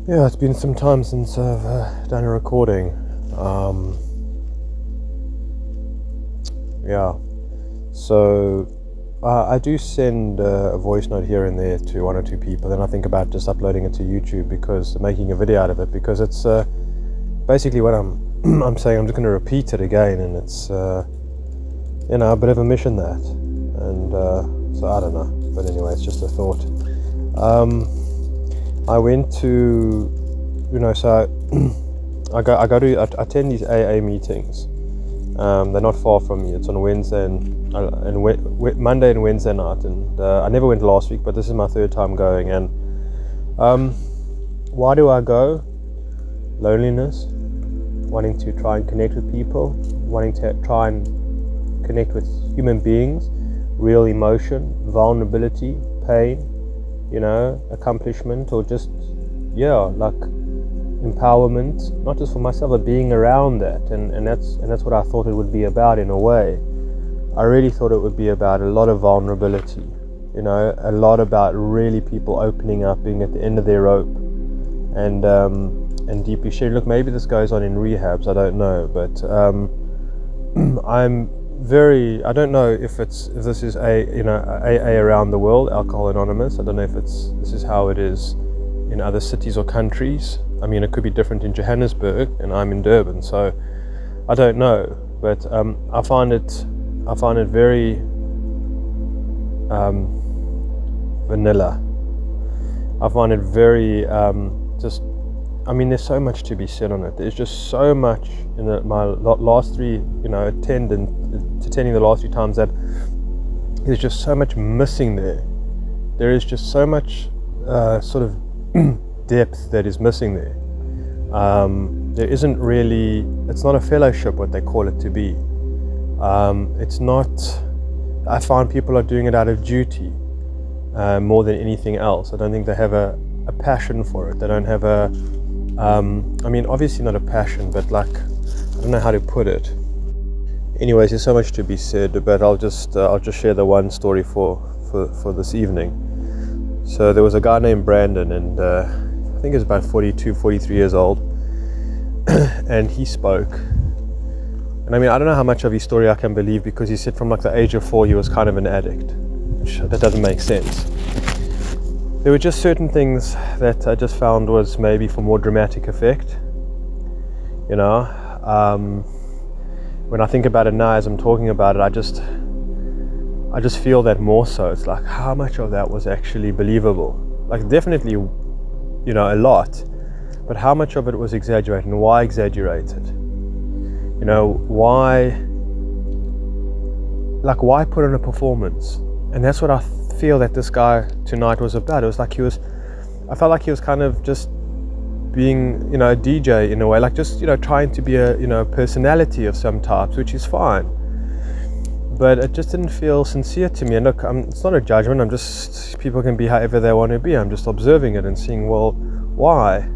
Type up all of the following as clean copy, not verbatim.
Yeah, it's been some time since I've done a recording. Yeah, so I do send a voice note here and there to one or two people, and I think about just uploading it to YouTube because making a video out of it, because it's basically what I'm saying. I'm just going to repeat it again, and it's a bit of a mission that, and so I don't know, but anyway, it's just a thought. I went to, so I attend these AA meetings. They're not far from me. It's on Wednesday and Monday and Wednesday night, and I never went last week, but this is my third time going. And why do I go? Loneliness, wanting to try and connect with people, wanting to try and connect with human beings, real emotion, vulnerability, pain, accomplishment, or just like empowerment, not just for myself, but being around that, and that's what I thought it would be about. In a way, I really thought it would be about a lot of vulnerability, a lot about really people opening up, being at the end of their rope, and deeply sharing. Look, maybe this goes on in rehabs, I don't know, but I don't know if this is AA around the world, Alcohol Anonymous. I don't know if this is how it is in other cities or countries. I mean, it could be different in Johannesburg, and I'm in Durban, so I don't know. But I find it very vanilla. I find it very there's so much to be said on it. There's just so much in my last three, attending the last few times, that there's just so much missing there. There is just so much sort of depth that is missing there. There isn't really, it's not a fellowship what they call it to be. It's not, I find people are doing it out of duty more than anything else. I don't think they have a passion for it. They don't have obviously not a passion, but I don't know how to put it. Anyways, there's so much to be said, but I'll just share the one story for this evening. So there was a guy named Brandon, and I think he was about 42, 43 years old, and he spoke. And I don't know how much of his story I can believe, because he said from the age of 4 he was kind of an addict, which that doesn't make sense. There were just certain things that I just found was maybe for more dramatic effect. When I think about it now as I'm talking about it, I just feel that more so. It's like, how much of that was actually believable? Definitely, a lot, but how much of it was exaggerated, and why exaggerated? Why put on a performance? And that's what I feel that this guy tonight was about. It was like I felt like he was kind of just being, a DJ in a way, trying to be a personality of some types, which is fine. But it just didn't feel sincere to me. And look, it's not a judgment. People can be however they want to be. I'm just observing it and seeing, well, why? I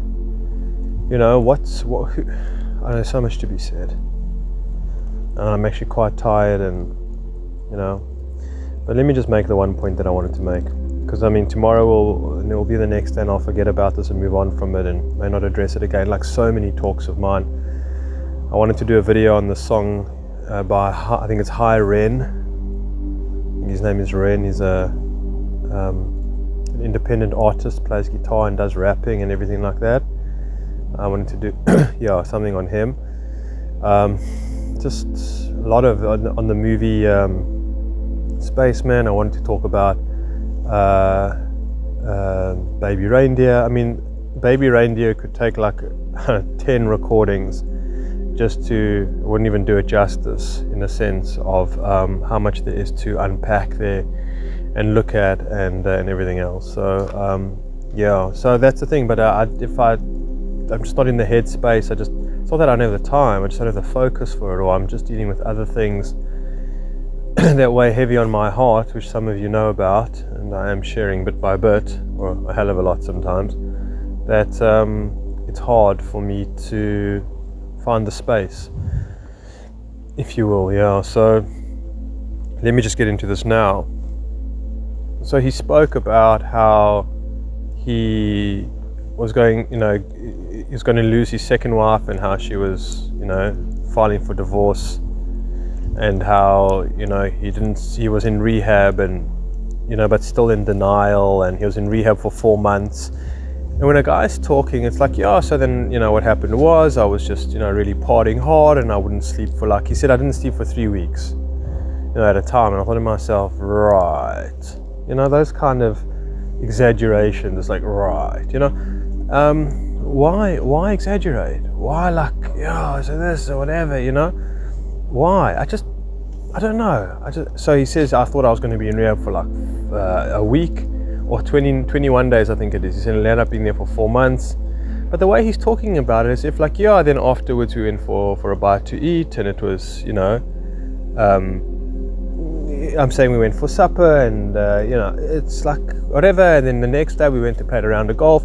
don't know, so much to be said. And I'm actually quite tired, and but let me just make the one point that I wanted to make, because tomorrow will be the next day, and I'll forget about this and move on from it and may not address it again, like so many talks of mine. I wanted to do a video on the song by, I think it's Hi Ren. His name is Ren. He's an independent artist, plays guitar and does rapping and everything like that. I wanted to do something on him. Just a lot of on the movie Spaceman. I wanted to talk about Baby Reindeer. Baby Reindeer could take 10 recordings just to, wouldn't even do it justice, in a sense of how much there is to unpack there and look at, and everything else. So so that's the thing. But I'm just not in the headspace. It's not that I don't have the time, I just don't have the focus for it, or I'm just dealing with other things that weigh heavy on my heart, which some of you know about, and I am sharing bit by bit, or a hell of a lot sometimes, that it's hard for me to find the space, if you will. So let me just get into this now. So he spoke about how he was going, he's going to lose his second wife, and how she was, filing for divorce, and how, he was in rehab, and, but still in denial, and he was in rehab for 4 months. And when a guy's talking, it's like, yeah, so then, what happened was I was just, really partying hard, and I wouldn't sleep for, he said, I didn't sleep for 3 weeks, at a time. And I thought to myself, right, those kind of exaggerations, like, right, why exaggerate? Why, so this or whatever, why? I don't know. So he says, I thought I was going to be in rehab for a week or 21 days, I think it is. He's going to end up being there for 4 months. But the way he's talking about it is if then afterwards we went for a bite to eat, and it was, I'm saying we went for supper, and, it's like whatever. And then the next day we went to play a round of golf.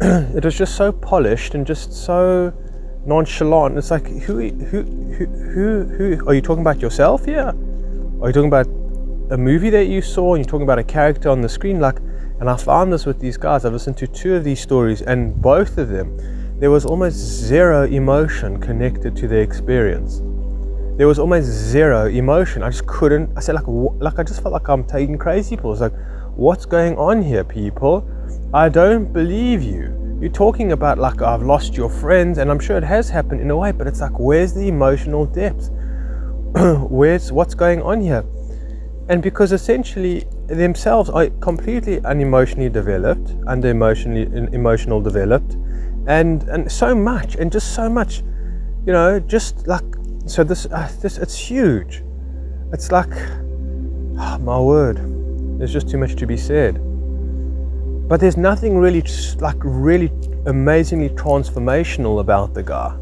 It was just so polished and just so nonchalant. It's like, who are you talking about yourself here? Are you talking about a movie that you saw, and you're talking about a character on the screen? And I found this with these guys. I've listened to 2 of these stories, and both of them, there was almost zero emotion connected to their experience. There was almost zero emotion. I just couldn't. I said, I just felt like I'm taking crazy pills. Like, what's going on here, people? I don't believe you. You're talking about I've lost your friends, and I'm sure it has happened in a way, but it's like, where's the emotional depth? What's going on here? And because essentially themselves are completely unemotionally developed, emotional developed, and so much, and just so much, so this it's huge. It's like, oh, my word, there's just too much to be said. But there's nothing really really amazingly transformational about the guy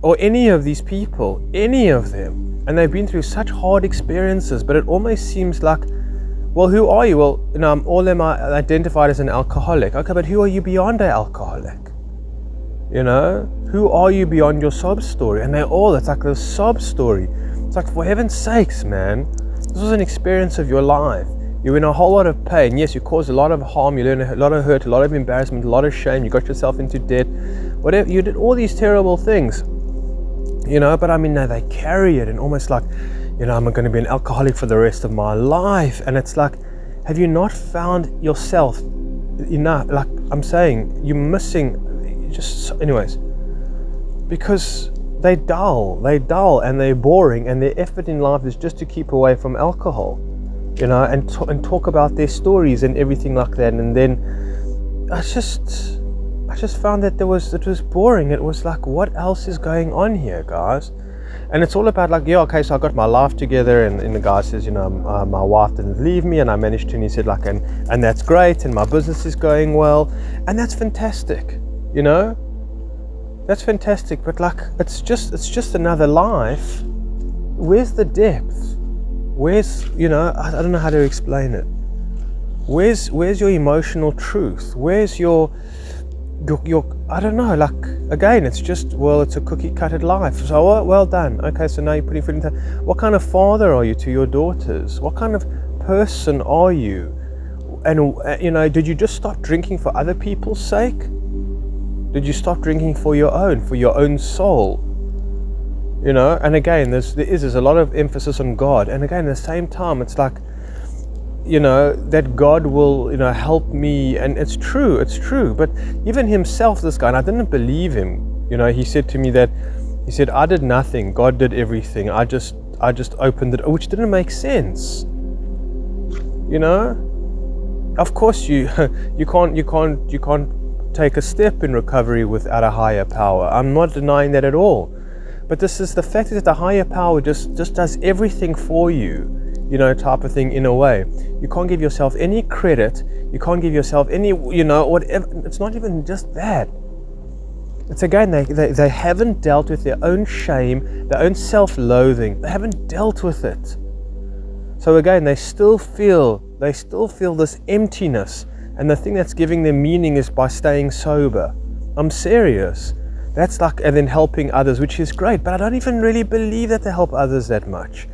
or any of these people, any of them. And they've been through such hard experiences, but it almost seems like, well, who are you? Well, all of them are identified as an alcoholic. Okay, but who are you beyond an alcoholic? Who are you beyond your sob story? And it's like the sob story. It's like, for heaven's sakes, man, this was an experience of your life. You're in a whole lot of pain. Yes, you caused a lot of harm, you learned a lot of hurt, a lot of embarrassment, a lot of shame, you got yourself into debt, whatever, you did all these terrible things. But I mean, no, they carry it, and almost like, I'm going to be an alcoholic for the rest of my life. And it's like, have you not found yourself enough? Like I'm saying, you're missing, anyways, because they dull, and they're boring, and their effort in life is just to keep away from alcohol, and talk about their stories and everything like that. And then I just found that it was boring. It was like, what else is going on here, guys? And it's all about okay, so I got my life together, and the guy says, my wife didn't leave me, and I managed to, and he said and that's great, and my business is going well, and that's fantastic, that's fantastic. But it's just another life. Where's the depth? Where's, I don't know how to explain it. Where's your emotional truth? Where's your I don't know, again, it's just, well, it's a cookie cutted life. So, well done. Okay, so now you're putting food into, what kind of father are you to your daughters? What kind of person are you? And, did you just stop drinking for other people's sake? Did you stop drinking for your own soul? And again, there's a lot of emphasis on God. And again, at the same time, it's like, that God will, help me. And it's true. But even himself, this guy, and I didn't believe him. He said to me I did nothing. God did everything. I just opened it, which didn't make sense. Of course you can't take a step in recovery without a higher power. I'm not denying that at all. But this is the fact that the higher power just does everything for you. Type of thing, in a way. You can't give yourself any credit. You can't give yourself any, whatever. It's not even just that. It's again, they haven't dealt with their own shame, their own self-loathing. They haven't dealt with it. So again, they still feel this emptiness. And the thing that's giving them meaning is by staying sober. I'm serious. That's and then helping others, which is great. But I don't even really believe that they help others that much.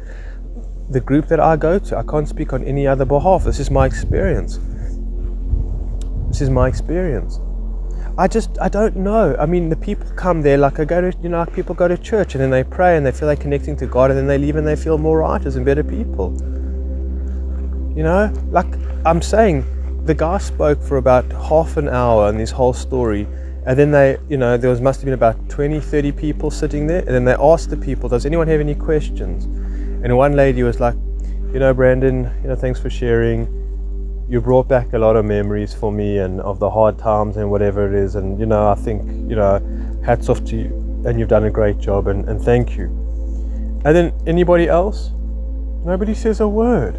The group that I go to, I can't speak on any other behalf. This is my experience. This is my experience. I don't know. I mean, the people come there like like people go to church and then they pray and they feel they're connecting to God, and then they leave and they feel more righteous and better people. Like I'm saying, the guy spoke for about half an hour in this whole story, and then there must have been about 20, 30 people sitting there, and then they asked the people, does anyone have any questions? And one lady was like, Brandon, thanks for sharing. You brought back a lot of memories for me and of the hard times and whatever it is, and I think hats off to you, and you've done a great job, and thank you. And then anybody else? Nobody says a word.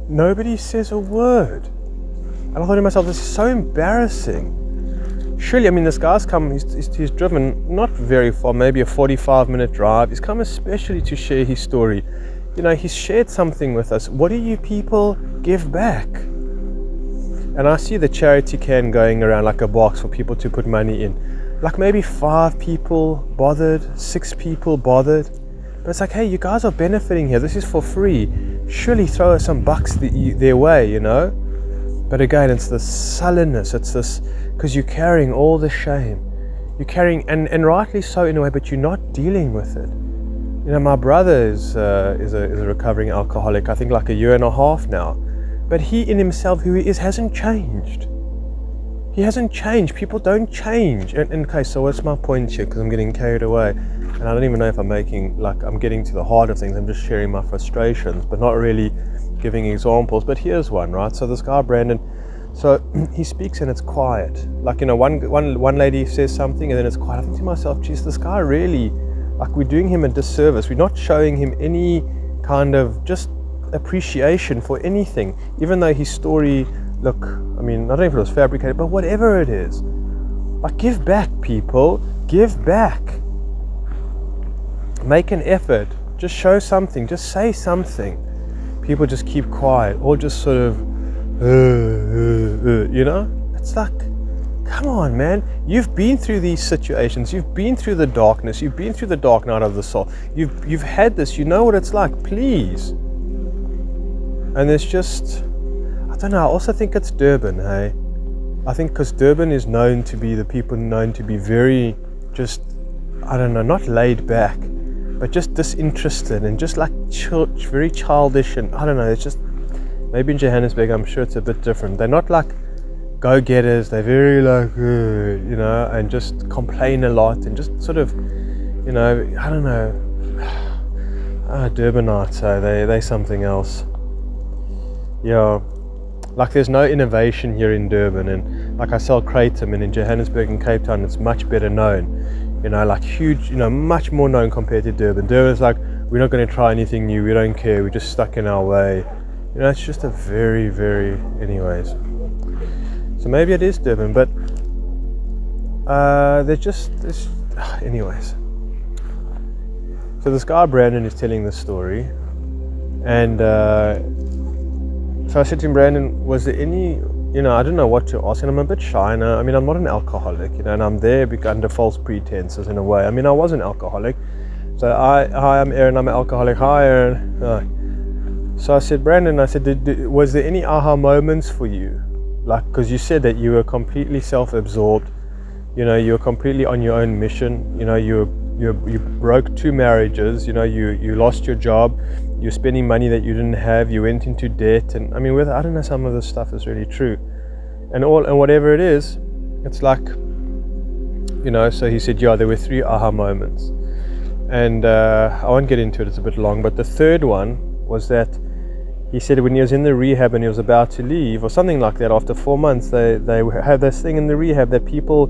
Nobody says a word. And I thought to myself, this is so embarrassing. Surely, I mean, this guy's come, he's driven not very far, maybe a 45-minute drive. He's come especially to share his story. He's shared something with us. What do you people give back? And I see the charity can going around like a box for people to put money in. Like maybe 5 people bothered, 6 people bothered. But it's like, hey, you guys are benefiting here. This is for free. Surely throw us some bucks their way, But again, it's this sullenness. It's this, because you're carrying all the shame. You're carrying, and rightly so in a way, but you're not dealing with it. My brother is a recovering alcoholic, I think like 1.5 years now. But he in himself, who he is, hasn't changed. He hasn't changed. People don't change. And okay, so what's my point here? Because I'm getting carried away. And I don't even know if I'm getting to the heart of things. I'm just sharing my frustrations, but not really giving examples. But here's one, right? So this guy, Brandon, so he speaks and it's quiet. Like, one lady says something and then it's quiet. I think to myself, geez, this guy really, like, we're doing him a disservice. We're not showing him any kind of just appreciation for anything, even though his story, look, I mean, I don't know if it was fabricated, but whatever it is, like, give back, people, give back. Make an effort, just show something, just say something. People just keep quiet or just sort of, it's like, come on, man. You've been through these situations. You've been through the darkness. You've been through the dark night of the soul. You've had this. You know what it's like. Please. And there's just, I don't know. I also think it's Durban, hey? I think because Durban is known to be the people known to be very just, I don't know, not laid back, but just disinterested and just like very childish. And I don't know. It's just, maybe in Johannesburg, I'm sure it's a bit different. They're not like go-getters. They're very like, and just complain a lot and just sort of, I don't know. Durbanites, they're something else. Yeah, like there's no innovation here in Durban, and like I sell kratom, and in Johannesburg and Cape Town it's much better known, like huge, much more known compared to Durban. Durban's like, we're not going to try anything new, we don't care, we're just stuck in our way. It's just a very, very, anyways. So maybe it is Durban, but anyways. So this guy Brandon is telling this story, and so I said to him, Brandon, was there any, I don't know what to ask, and I'm a bit shy, and I mean, I'm not an alcoholic, and I'm there under false pretenses in a way. I mean, I was an alcoholic. So hi, I'm Aaron, I'm an alcoholic. Hi, Aaron. Hi. So I said, Brandon, was there any aha moments for you? Like, because you said that you were completely self-absorbed, you were completely on your own mission, you broke 2 marriages, you lost your job, you're spending money that you didn't have, you went into debt, and I mean, I don't know, some of this stuff is really true, and whatever it is, it's like, so he said, yeah, there were 3 aha moments, and I won't get into it, it's a bit long, but the third one was that he said when he was in the rehab and he was about to leave or something like that, after 4 months, they have this thing in the rehab that people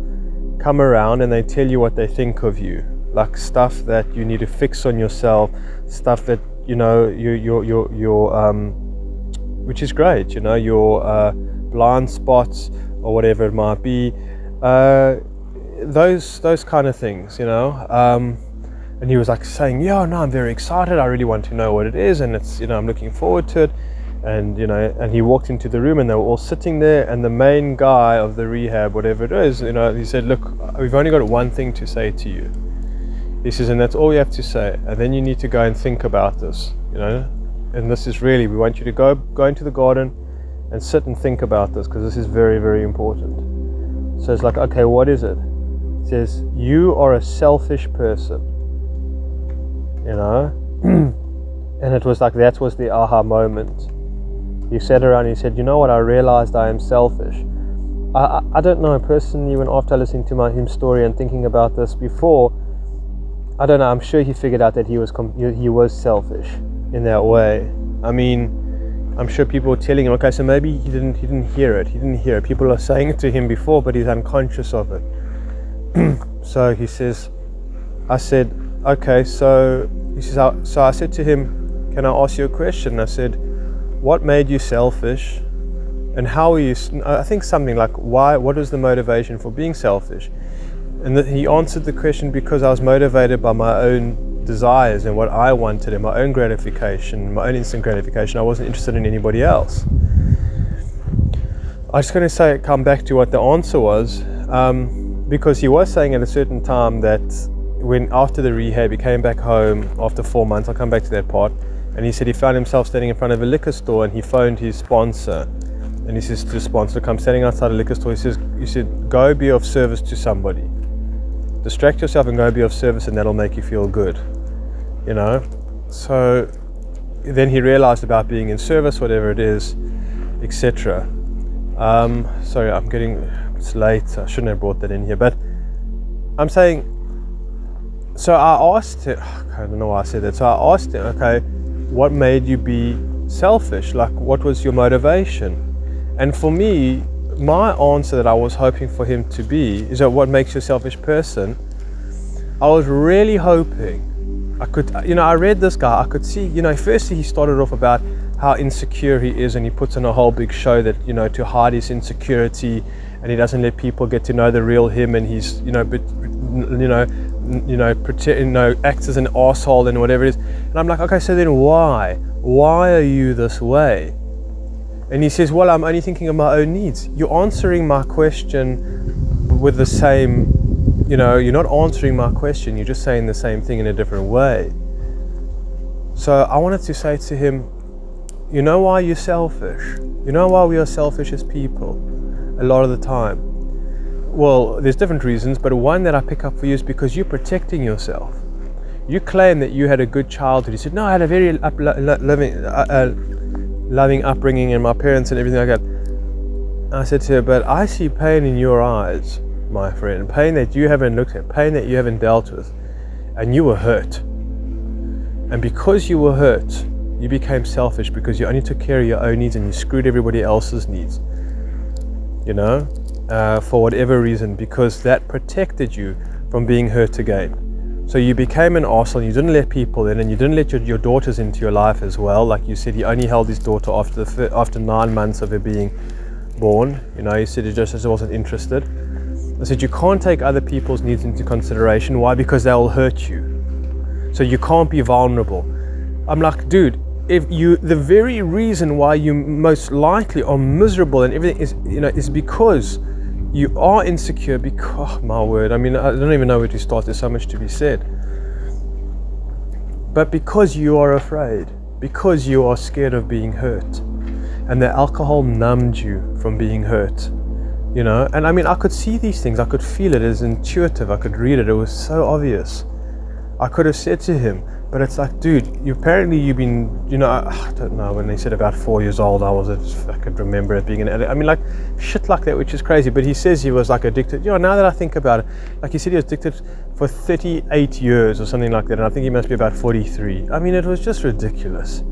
come around and they tell you what they think of you, like stuff that you need to fix on yourself, stuff that your which is great, your blind spots or whatever it might be, those kind of things, and he was like saying, yeah, no, I'm very excited, I really want to know what it is, and it's, I'm looking forward to it, and and he walked into the room and they were all sitting there, and the main guy of the rehab, whatever it is, he said, look, we've only got one thing to say to you. He says, and that's all you have to say, and then you need to go and think about this, and this is really, we want you to go into the garden and sit and think about this, because this is very, very important. So it's like, okay, what is it? It says, you are a selfish person, you know? And it was like, that was the aha moment. He sat around and he said, you know what, I realized I am selfish. I don't know personally, even after listening to him story and thinking about this before, I don't know, I'm sure he figured out that he was selfish in that way. I mean, I'm sure people were telling him, okay, so maybe he didn't hear it. He didn't hear it. People are saying it to him before, but he's unconscious of it. So he says, I said, okay, so he says, so I said to him, can I ask you a question? I said, what made you selfish? And how are you, I think something like, what was the motivation for being selfish? And he answered the question, because I was motivated by my own desires and what I wanted and my own gratification, my own instant gratification. I wasn't interested in anybody else. I'm just going to come back to what the answer was, because he was saying at a certain time that when after the rehab, he came back home after 4 months. I'll come back to that part. And he said he found himself standing in front of a liquor store, and he phoned his sponsor. And he says to the sponsor, look, I'm standing outside a liquor store. He said, go be of service to somebody. Distract yourself and go be of service, and that'll make you feel good, you know? So then he realized about being in service, whatever it is, etc. Sorry, it's late. I shouldn't have brought that in here, but I'm saying, so I asked him, I don't know why I said that. So I asked him, okay, what made you be selfish? Like, what was your motivation? And for me, my answer that I was hoping for him to be is that what makes you a selfish person. I was really hoping I read this guy, I could see, firstly he started off about how insecure he is, and he puts on a whole big show that, to hide his insecurity, and he doesn't let people get to know the real him, and he's, acts as an asshole and whatever it is. And I'm like, okay, so then why are you this way? And he says, well, I'm only thinking of my own needs. You're answering my question with the same, you're not answering my question, you're just saying the same thing in a different way. So I wanted to say to him, you know why you're selfish? You know why we are selfish as people a lot of the time? Well, there's different reasons, but one that I pick up for you is because you're protecting yourself. You claim that you had a good childhood. You said, no, I had a very loving upbringing, and my parents and everything like that. I said to her, but I see pain in your eyes, my friend, pain that you haven't looked at, pain that you haven't dealt with, and you were hurt. And because you were hurt, you became selfish because you only took care of your own needs and you screwed everybody else's needs, for whatever reason, because that protected you from being hurt again. So you became an arsehole, you didn't let people in, and you didn't let your daughters into your life as well. Like you said, he only held his daughter after 9 months of her being born. He said he just wasn't interested. I said, you can't take other people's needs into consideration. Why? Because they'll hurt you. So you can't be vulnerable. I'm like, dude, the very reason why you most likely are miserable and everything is because you are insecure. Because, my word, I don't even know where to start. There's so much to be said. But because you are afraid, because you are scared of being hurt, and the alcohol numbed you from being hurt, and I could see these things, I could feel it, as intuitive, I could read it, it was so obvious. I could have said to him, but it's like, dude, you've been, I don't know, when they said about 4 years old, I could remember it being an addict. Shit like that, which is crazy. But he says he was like addicted. Now that I think about it, like he said he was addicted for 38 years or something like that. And I think he must be about 43. It was just ridiculous.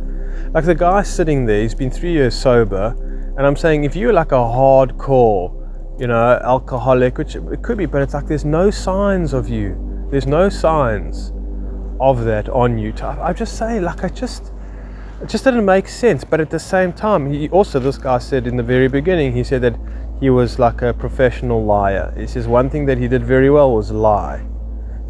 Like the guy sitting there, he's been 3 years sober. And I'm saying, if you're like a hardcore, alcoholic, which it could be, but it's like there's no signs of you. There's no signs of that on you. I just say, like, it just didn't make sense. But at the same time, this guy said in the very beginning, he said that he was like a professional liar. He says one thing that he did very well was lie.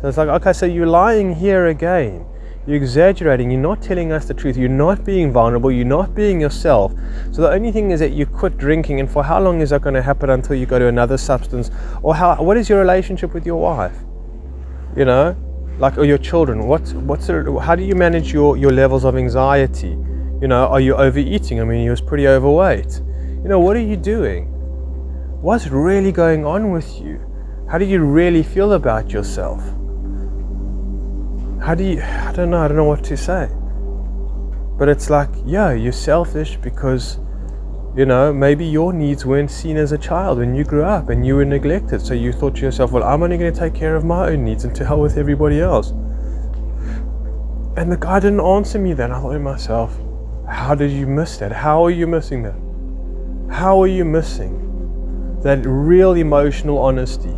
So it's like, okay, so you're lying here again. You're exaggerating. You're not telling us the truth. You're not being vulnerable. You're not being yourself. So the only thing is that you quit drinking, and for how long is that going to happen until you go to another substance? Or what is your relationship with your wife? Or your children, how do you manage your levels of anxiety? Are you overeating? He was pretty overweight. What are you doing? What's really going on with you? How do you really feel about yourself? I don't know what to say. But it's like, you're selfish because, maybe your needs weren't seen as a child when you grew up and you were neglected. So you thought to yourself, well, I'm only going to take care of my own needs and to hell with everybody else. And the guy didn't answer me then. I thought to myself, how did you miss that? How are you missing that? How are you missing that real emotional honesty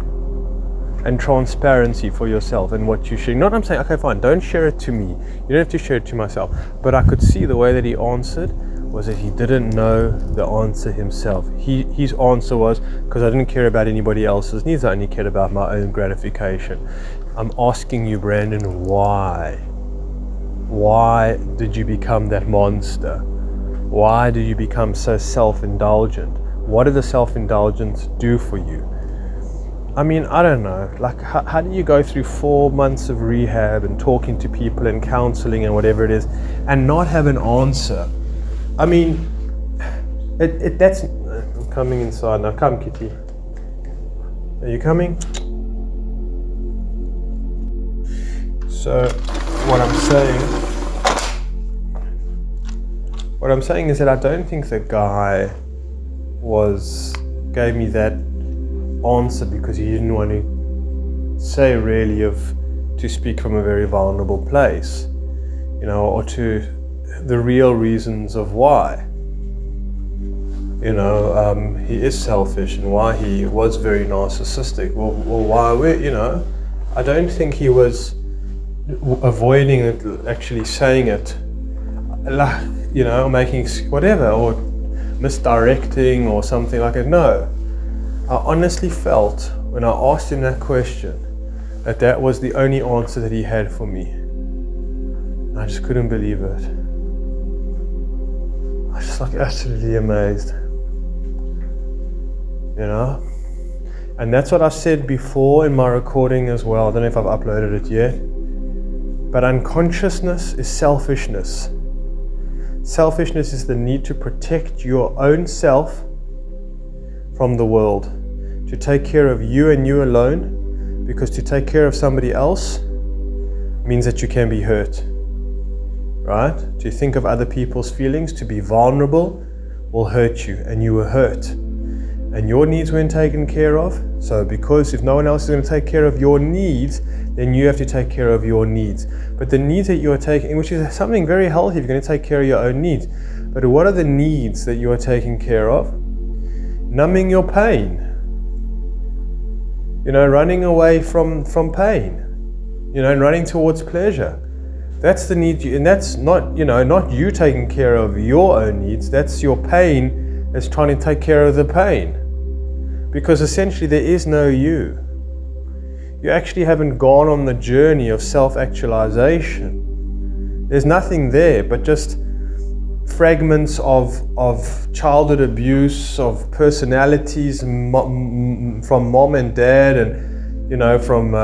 and transparency for yourself and what you share? I'm saying, okay, fine, don't share it to me. You don't have to share it to myself. But I could see the way that he answered was that he didn't know the answer himself. His answer was, because I didn't care about anybody else's needs, I only cared about my own gratification. I'm asking you, Brandon, why? Why did you become that monster? Why did you become so self-indulgent? What did the self-indulgence do for you? I mean, I don't know, like how do you go through 4 months of rehab and talking to people and counseling and whatever it is and not have an answer? I mean, that's, I'm coming inside now. Come, Kitty. Are you coming? So what I'm saying is that I don't think the guy gave me that answer because he didn't want to say really to speak from a very vulnerable place, or to the real reasons of why. He is selfish and why he was very narcissistic. Well, why I don't think he was avoiding it, actually saying it, like, making whatever, or misdirecting or something like that. No. I honestly felt when I asked him that question that was the only answer that he had for me. I just couldn't believe it. I was just like absolutely amazed. And that's what I've said before in my recording as well. I don't know if I've uploaded it yet. But unconsciousness is selfishness. Selfishness is the need to protect your own self from the world, to take care of you and you alone, because to take care of somebody else means that you can be hurt, right? To think of other people's feelings, to be vulnerable will hurt you, and you were hurt and your needs weren't taken care of. So because if no one else is going to take care of your needs, then you have to take care of your needs. But the needs that you are taking, which is something very healthy, if you're going to take care of your own needs, but what are the needs that you are taking care of? Numbing your pain, running away from pain, and running towards pleasure. That's the need, and that's not, not you taking care of your own needs. That's your pain that's trying to take care of the pain. Because essentially there is no you. You actually haven't gone on the journey of self-actualization. There's nothing there but just fragments of childhood abuse, of personalities from mom and dad, and from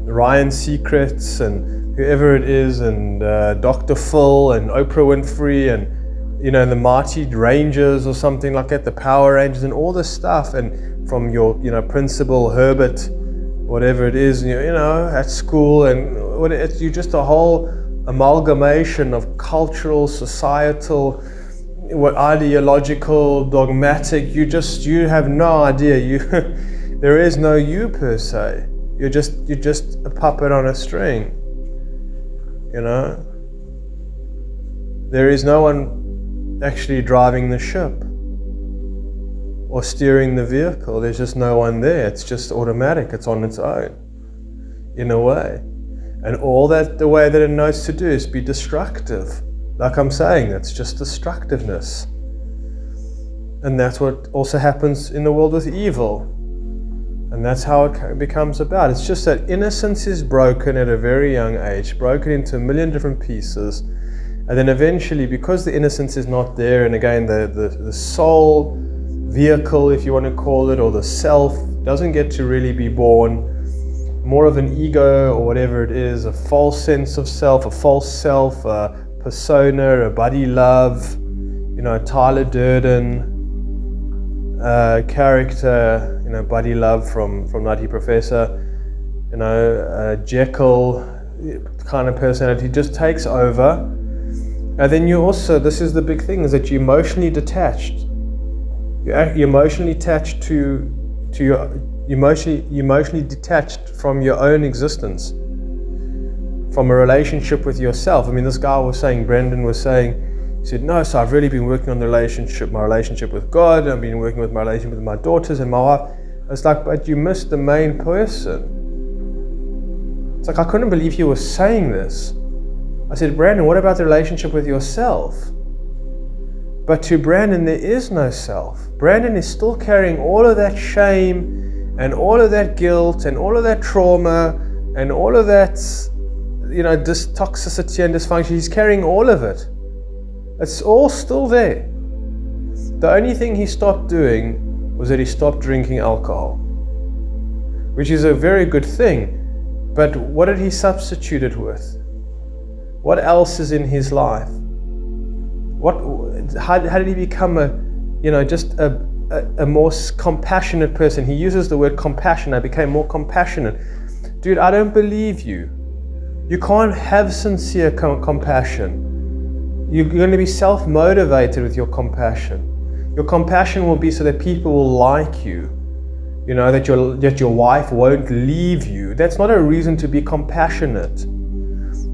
Ryan Seacrest and whoever it is, and Dr. Phil and Oprah Winfrey, and the Mighty Rangers or something like that, the Power Rangers and all this stuff, and from your Principal Herbert, whatever it is, at school, and you're just a whole amalgamation of cultural, societal, ideological, dogmatic. You have no idea. There is no you per se. You're just a puppet on a string. There is no one actually driving the ship or steering the vehicle. There's just no one there. It's just automatic. It's on its own, in a way. And all that, the way that it knows to do is be destructive. Like I'm saying, that's just destructiveness. And that's what also happens in the world with evil. And that's how it becomes about. It's just that innocence is broken at a very young age, broken into a million different pieces. And then eventually, because the innocence is not there, and again, the soul vehicle, if you want to call it, or the self, doesn't get to really be born. More of an ego or whatever it is, a false sense of self, a false self, a persona, a buddy love, Tyler Durden, character, Buddy Love from Nutty Professor, Jekyll kind of personality just takes over. And then you also, this is the big thing, is that you're emotionally detached. You're emotionally attached to your emotionally detached from your own existence, from a relationship with yourself. I mean, this guy was saying, Brendan was saying, he said, no, so I've really been working on my relationship with God. I've been working with my relationship with my daughters and my wife. It's like, but you missed the main person. It's like, I couldn't believe he was saying this. I said, Brandon, what about the relationship with yourself? But to Brandon, there is no self. Brandon is still carrying all of that shame and all of that guilt and all of that trauma and all of that, toxicity and dysfunction. He's carrying all of it. It's all still there. The only thing he stopped doing was that he stopped drinking alcohol, which is a very good thing. But what did he substitute it with? What else is in his life? How did he become a more compassionate person? He uses the word compassion. I became more compassionate. Dude, I don't believe you. You can't have sincere compassion. You're going to be self-motivated with your compassion. Your compassion will be so that people will like you. That your wife won't leave you. That's not a reason to be compassionate.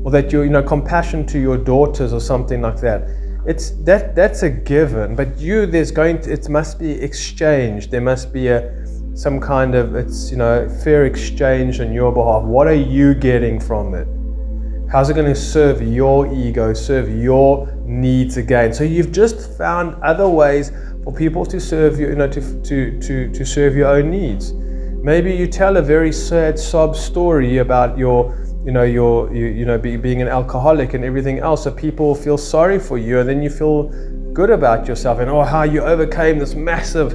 Or that you're, compassion to your daughters or something like that. That's a given. But it must be exchanged. There must be some kind of fair exchange on your behalf. What are you getting from it? How's it going to serve your ego, serve your needs again? So you've just found other ways for people to serve you, to serve your own needs. Maybe you tell a very sad sob story about being an alcoholic and everything else, so people feel sorry for you, and then you feel good about yourself and how you overcame this massive,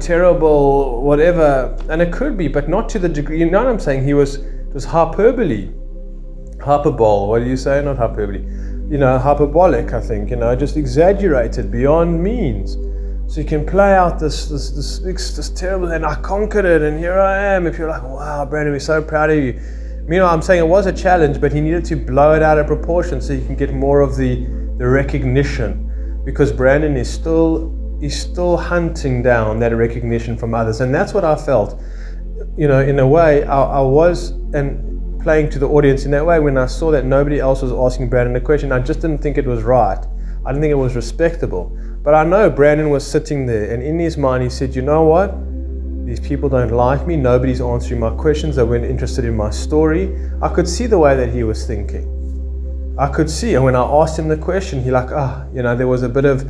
terrible whatever. And it could be, but not to the degree. You know what I'm saying? It was hyperbole. Hyperbole, what do you say? Not hyperbole. Hyperbolic, I think, just exaggerated beyond means. So you can play out this terrible, and I conquered it, and here I am. If you're like, wow, Brandon, we're so proud of you. Meanwhile, I'm saying it was a challenge, but he needed to blow it out of proportion so you can get more of the recognition, because Brandon is still hunting down that recognition from others. And that's what I felt. In a way, I was playing to the audience in that way when I saw that nobody else was asking Brandon a question. I just didn't think it was right. I didn't think it was respectable. But I know Brandon was sitting there, and in his mind he said, you know what? These people don't like me. Nobody's answering my questions. They weren't interested in my story. I could see the way that he was thinking. I could see. And when I asked him the question, he there was a bit of,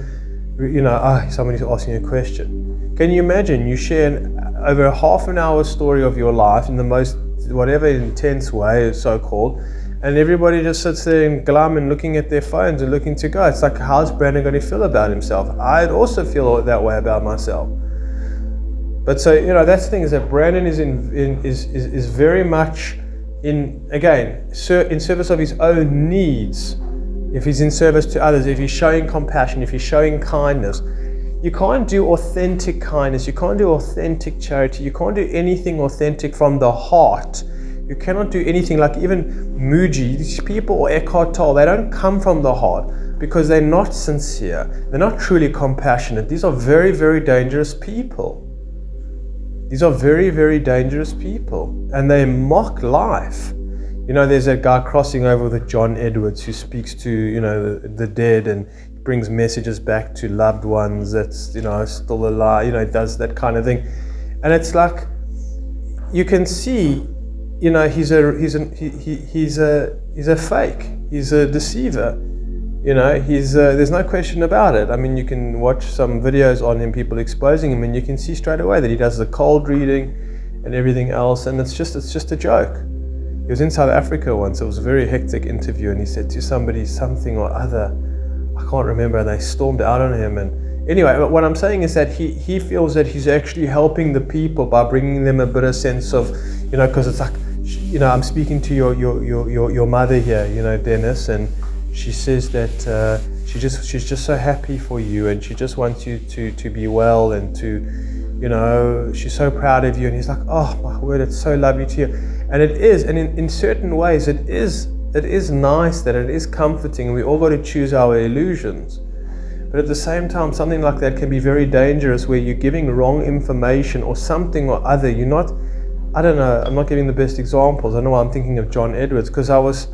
somebody's asking a question. Can you imagine? You share over a half an hour story of your life in the most, whatever intense way, so-called, and everybody just sits there and glum and looking at their phones and looking to go. It's like, how's Brandon going to feel about himself? I'd also feel that way about myself. But so, that's the thing, is that Brandon is is very much in service of his own needs. If he's in service to others, if he's showing compassion, if he's showing kindness, you can't do authentic kindness, you can't do authentic charity, you can't do anything authentic from the heart. You cannot do anything like even Muji, these people, or Eckhart Tolle, they don't come from the heart because they're not sincere, they're not truly compassionate. These are very, very dangerous people. These are very, very dangerous people, and they mock life. There's a guy crossing over with John Edwards who speaks to, the dead and brings messages back to loved ones that's, still alive, does that kind of thing. And it's like, you can see, he's a fake, he's a deceiver. There's no question about it. I mean, you can watch some videos on him, people exposing him, and you can see straight away that he does the cold reading and everything else, and it's just a joke. He was in South Africa once. It was a very hectic interview, and he said to somebody something or other, I can't remember, and they stormed out on him. And anyway, what I'm saying is that he feels that he's actually helping the people by bringing them a bit of sense of, because it's like, I'm speaking to your mother here, Dennis, and she says that she's just so happy for you, and she just wants you to be well, and to, she's so proud of you. And he's like, oh my word, it's so lovely to hear. And it is, and in certain ways it is nice, that it is comforting. We all got to choose our illusions. But at the same time, something like that can be very dangerous, where you're giving wrong information or something or other. You're not, I don't know, I'm not giving the best examples. I know I'm thinking of John Edwards, because I was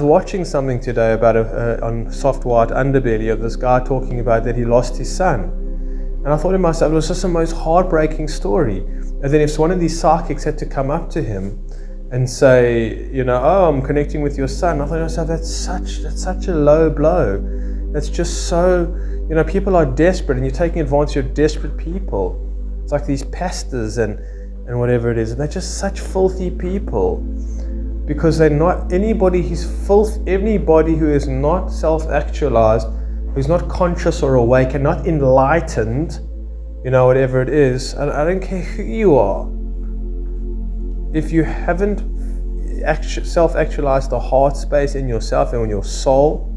watching something today about on Soft White Underbelly, of this guy talking about that he lost his son. And I thought to myself, it was just the most heartbreaking story. And then if one of these psychics had to come up to him and say, oh, I'm connecting with your son, I thought to myself, that's such a low blow. That's just so, people are desperate, and you're taking advantage of desperate people. It's like these pastors and whatever it is, and they're just such filthy people, because they're not, anybody who is not self-actualized, who's not conscious or awake and not enlightened, whatever it is, and I don't care who you are, if you haven't self-actualized the heart space in yourself and in your soul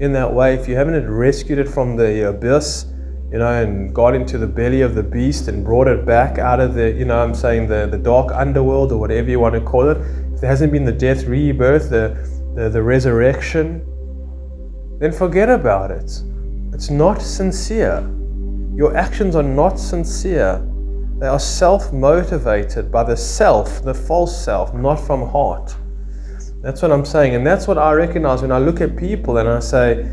in that way, if you haven't rescued it from the abyss, and got into the belly of the beast and brought it back out of the, the dark underworld, or whatever you want to call it, if there hasn't been the death, rebirth, the resurrection, then forget about it. It's not sincere. Your actions are not sincere. They are self-motivated by the self, the false self, not from heart. That's what I'm saying, and that's what I recognize when I look at people and I say,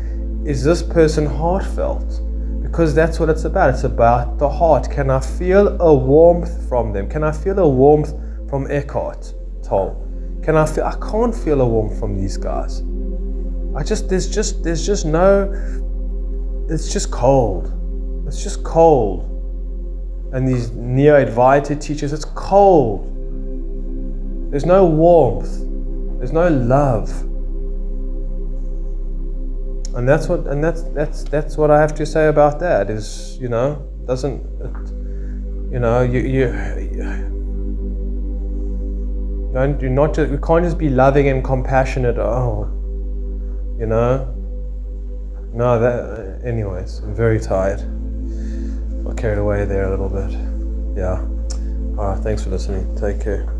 is this person heartfelt? Because that's what it's about. It's about the heart. Can I feel a warmth from them? Can I feel a warmth from Eckhart Tolle? I can't feel a warmth from these guys. There's just no, it's just cold. It's just cold. And these Neo-Advaita teachers, it's cold. There's no warmth. There's no love. And that's what I have to say about that, is, you can't just be loving and compassionate. Anyways, I'm very tired. I got carried away there a little bit. Yeah. All right, thanks for listening. Take care.